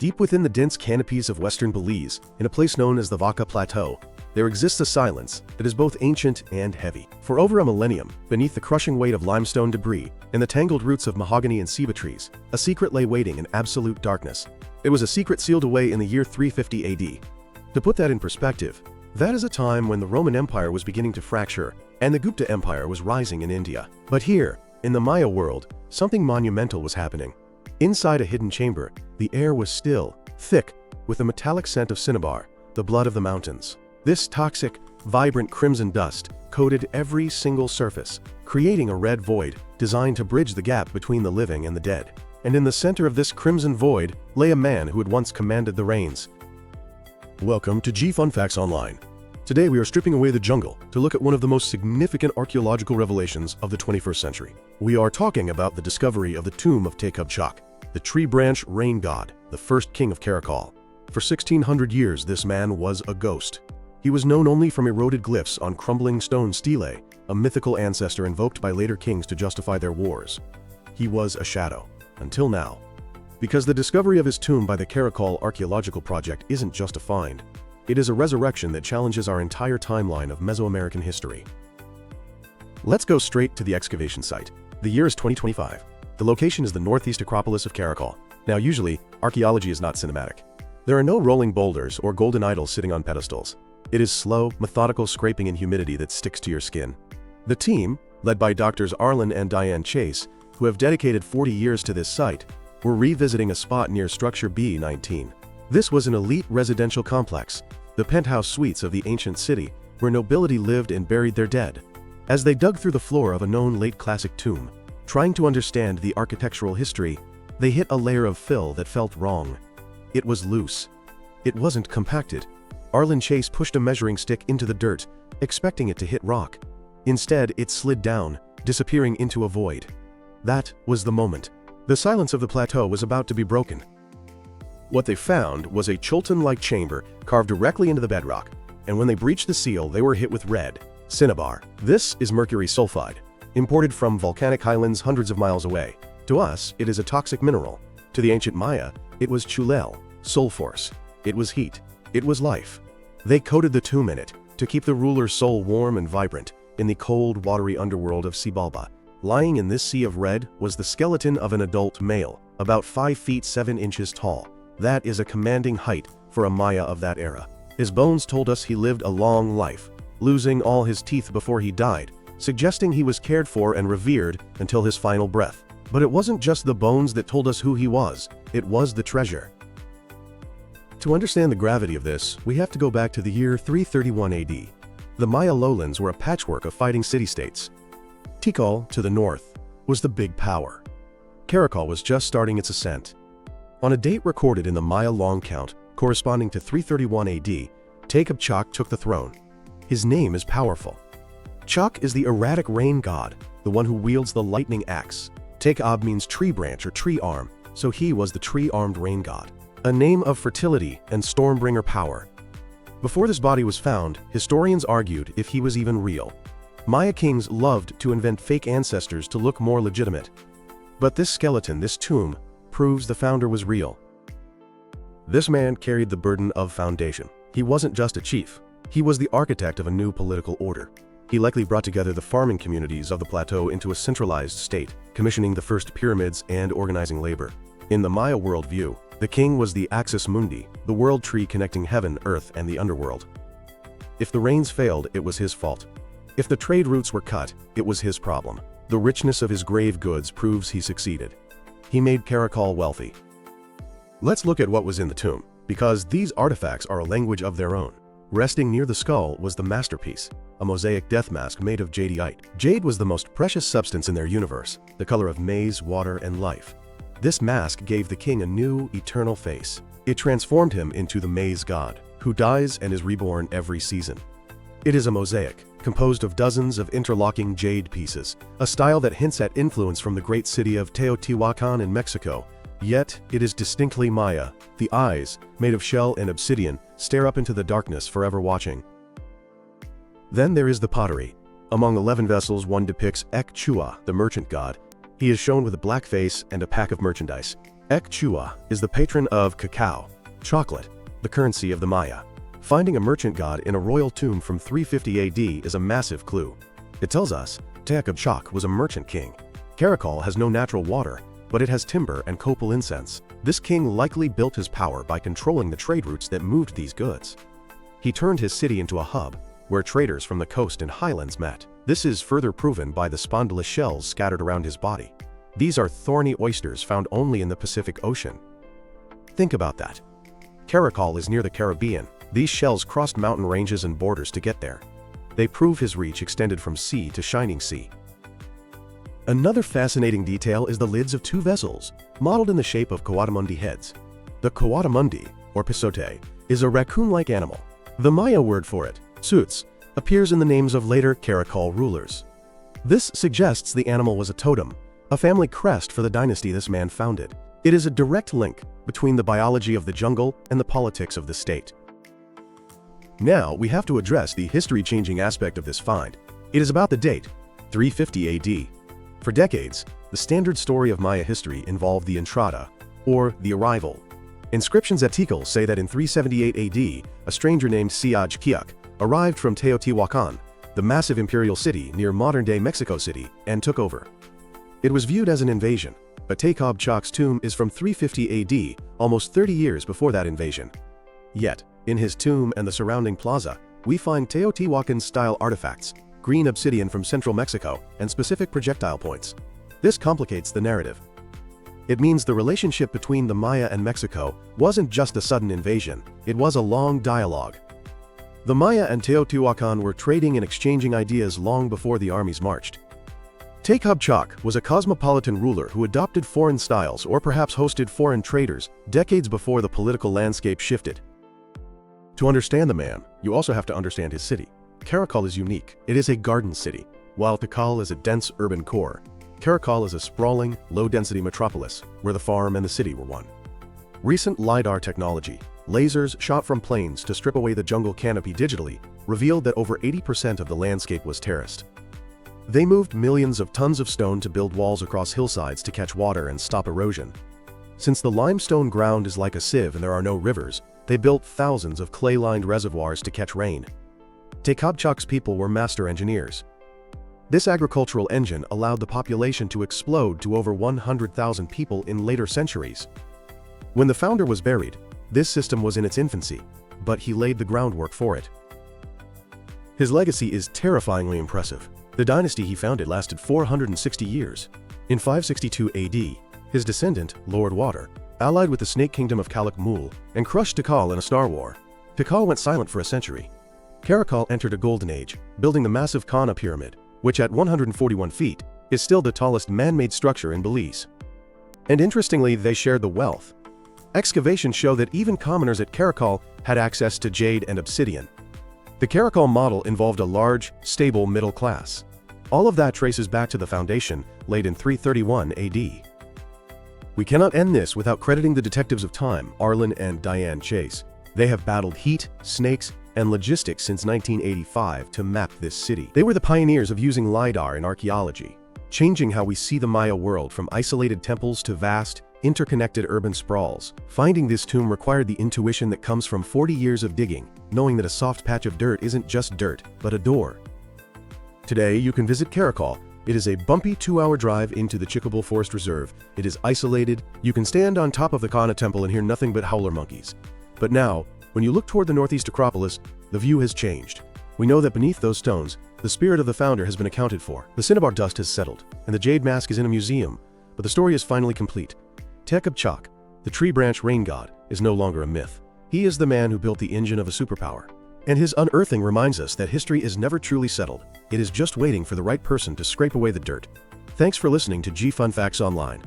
Deep within the dense canopies of western Belize, in a place known as the Vaca Plateau, there exists a silence that is both ancient and heavy. For over a millennium, beneath the crushing weight of limestone debris and the tangled roots of mahogany and ceiba trees, a secret lay waiting in absolute darkness. It was a secret sealed away in the year 350 AD. To put that in perspective, that is a time when the Roman Empire was beginning to fracture and the Gupta Empire was rising in India. But here, in the Maya world, something monumental was happening. Inside a hidden chamber, the air was still, thick, with the metallic scent of cinnabar, the blood of the mountains. This toxic, vibrant crimson dust coated every single surface, creating a red void designed to bridge the gap between the living and the dead. And in the center of this crimson void lay a man who had once commanded the reins. Welcome to G Fun Facts Online. Today we are stripping away the jungle to look at one of the most significant archaeological revelations of the 21st century. We are talking about the discovery of the tomb of Te K'ab Chaak, the tree branch rain god, the first king of Caracol. For 1600 years this man was a ghost. He was known only from eroded glyphs on crumbling stone stelae, a mythical ancestor invoked by later kings to justify their wars. He was a shadow, until now. Because the discovery of his tomb by the Caracol archaeological project isn't just a find. It is a resurrection that challenges our entire timeline of Mesoamerican history. Let's go straight to the excavation site. The year is 2025. The location is the northeast acropolis of Caracol. Now usually, archaeology is not cinematic. There are no rolling boulders or golden idols sitting on pedestals. It is slow, methodical scraping and humidity that sticks to your skin. The team, led by Doctors Arlen and Diane Chase, who have dedicated 40 years to this site, were revisiting a spot near Structure B19. This was an elite residential complex, the penthouse suites of the ancient city, where nobility lived and buried their dead. As they dug through the floor of a known late classic tomb, trying to understand the architectural history, they hit a layer of fill that felt wrong. It was loose. It wasn't compacted. Arlen Chase pushed a measuring stick into the dirt, expecting it to hit rock. Instead, it slid down, disappearing into a void. That was the moment. The silence of the plateau was about to be broken. What they found was a Chultan-like chamber carved directly into the bedrock, and when they breached the seal, they were hit with red cinnabar. This is mercury sulfide, imported from volcanic highlands hundreds of miles away. To us, it is a toxic mineral. To the ancient Maya, it was chulel, soul force. It was heat. It was life. They coated the tomb in it to keep the ruler's soul warm and vibrant in the cold, watery underworld of Xibalba. Lying in this sea of red was the skeleton of an adult male, about 5 feet 7 inches tall. That is a commanding height for a Maya of that era. His bones told us he lived a long life, losing all his teeth before he died, suggesting he was cared for and revered until his final breath. But it wasn't just the bones that told us who he was, it was the treasure. To understand the gravity of this, we have to go back to the year 331 AD. The Maya lowlands were a patchwork of fighting city-states. Tikal, to the north, was the big power. Caracol was just starting its ascent. On a date recorded in the Maya long count, corresponding to 331 AD, Te K'ab Chaak took the throne. His name is powerful. Chaak is the erratic rain god, the one who wields the lightning axe. Te K'ab means tree branch or tree arm, so he was the tree-armed rain god, a name of fertility and stormbringer power. Before this body was found, historians argued if he was even real. Maya kings loved to invent fake ancestors to look more legitimate. But this skeleton, this tomb, proves the founder was real. This man carried the burden of foundation. He wasn't just a chief. He was the architect of a new political order. He likely brought together the farming communities of the plateau into a centralized state, commissioning the first pyramids and organizing labor. In the Maya worldview, the king was the axis mundi, the world tree connecting heaven, earth, and the underworld. If the rains failed, it was his fault. If the trade routes were cut, it was his problem. The richness of his grave goods proves he succeeded. He made Caracol wealthy. Let's look at what was in the tomb, because these artifacts are a language of their own. Resting near the skull was the masterpiece, a mosaic death mask made of jadeite. Jade was the most precious substance in their universe, the color of maize, water, and life. This mask gave the king a new, eternal face. It transformed him into the maize god, who dies and is reborn every season. It is a mosaic, composed of dozens of interlocking jade pieces, a style that hints at influence from the great city of Teotihuacan in Mexico. Yet, it is distinctly Maya. The eyes, made of shell and obsidian, stare up into the darkness, forever watching. Then there is the pottery. Among 11 vessels, one depicts Ek Chua, the merchant god. He is shown with a black face and a pack of merchandise. Chua is the patron of cacao, chocolate, the currency of the Maya. Finding a merchant god in a royal tomb from 350 AD is a massive clue. It tells us Te K'ab Chaak was a merchant king. Caracol has no natural water, but it has timber and copal incense. This king likely built his power by controlling the trade routes that moved these goods. He turned his city into a hub, where traders from the coast and highlands met. This is further proven by the spondylus shells scattered around his body. These are thorny oysters found only in the Pacific Ocean. Think about that. Caracol is near the Caribbean. These shells crossed mountain ranges and borders to get there. They prove his reach extended from sea to shining sea. Another fascinating detail is the lids of two vessels, modeled in the shape of coatimundi heads. The coatimundi, or pisote, is a raccoon-like animal. The Maya word for it, suits, appears in the names of later Caracol rulers. This suggests the animal was a totem, a family crest for the dynasty this man founded. It is a direct link between the biology of the jungle and the politics of the state. Now, we have to address the history-changing aspect of this find. It is about the date, 350 AD. For decades, the standard story of Maya history involved the entrada, or the arrival. Inscriptions at Tikal say that in 378 AD, a stranger named Te K'ab Chaak arrived from Teotihuacan, the massive imperial city near modern-day Mexico City, and took over. It was viewed as an invasion, but Te K'ab Chaak's tomb is from 350 AD, almost 30 years before that invasion. Yet, in his tomb and the surrounding plaza, we find Teotihuacan-style artifacts, green obsidian from central Mexico, and specific projectile points. This complicates the narrative. It means the relationship between the Maya and Mexico wasn't just a sudden invasion, it was a long dialogue. The Maya and Teotihuacan were trading and exchanging ideas long before the armies marched. Te K'ab Chaak was a cosmopolitan ruler who adopted foreign styles or perhaps hosted foreign traders decades before the political landscape shifted. To understand the man, you also have to understand his city. Caracol is unique. It is a garden city, while Tikal is a dense urban core. Caracol is a sprawling, low-density metropolis where the farm and the city were one. Recent LiDAR technology, lasers shot from planes to strip away the jungle canopy digitally, revealed that over 80% of the landscape was terraced. They moved millions of tons of stone to build walls across hillsides to catch water and stop erosion. Since the limestone ground is like a sieve and there are no rivers, they built thousands of clay-lined reservoirs to catch rain. Te K'ab Chaak's people were master engineers. This agricultural engine allowed the population to explode to over 100,000 people in later centuries. When the founder was buried, this system was in its infancy, but he laid the groundwork for it. His legacy is terrifyingly impressive. The dynasty he founded lasted 460 years. In 562 AD, his descendant, Lord Water, allied with the Snake Kingdom of Kalak Mul and crushed Tikal in a star war. Tikal went silent for a century. Caracol entered a golden age, building the massive Kana Pyramid, which at 141 feet, is still the tallest man-made structure in Belize. And interestingly, they shared the wealth. Excavations show that even commoners at Caracol had access to jade and obsidian. The Caracol model involved a large, stable middle class. All of that traces back to the foundation, laid in 331 AD. We cannot end this without crediting the detectives of time, Arlen and Diane Chase. They have battled heat, snakes, and logistics since 1985 to map this city. They were the pioneers of using LiDAR in archaeology, changing how we see the Maya world from isolated temples to vast, interconnected urban sprawls. Finding this tomb required the intuition that comes from 40 years of digging, knowing that a soft patch of dirt isn't just dirt, but a door. Today, you can visit Caracol. It is a bumpy 2-hour drive into the Chickabull Forest Reserve. It is isolated. You can stand on top of the Kana Temple and hear nothing but howler monkeys. But now, when you look toward the northeast Acropolis, the view has changed. We know that beneath those stones, the spirit of the founder has been accounted for. The cinnabar dust has settled, and the jade mask is in a museum, but the story is finally complete. Te K'ab Chaak, the tree branch rain god, is no longer a myth. He is the man who built the engine of a superpower. And his unearthing reminds us that history is never truly settled. It is just waiting for the right person to scrape away the dirt. Thanks for listening to G Fun Facts Online.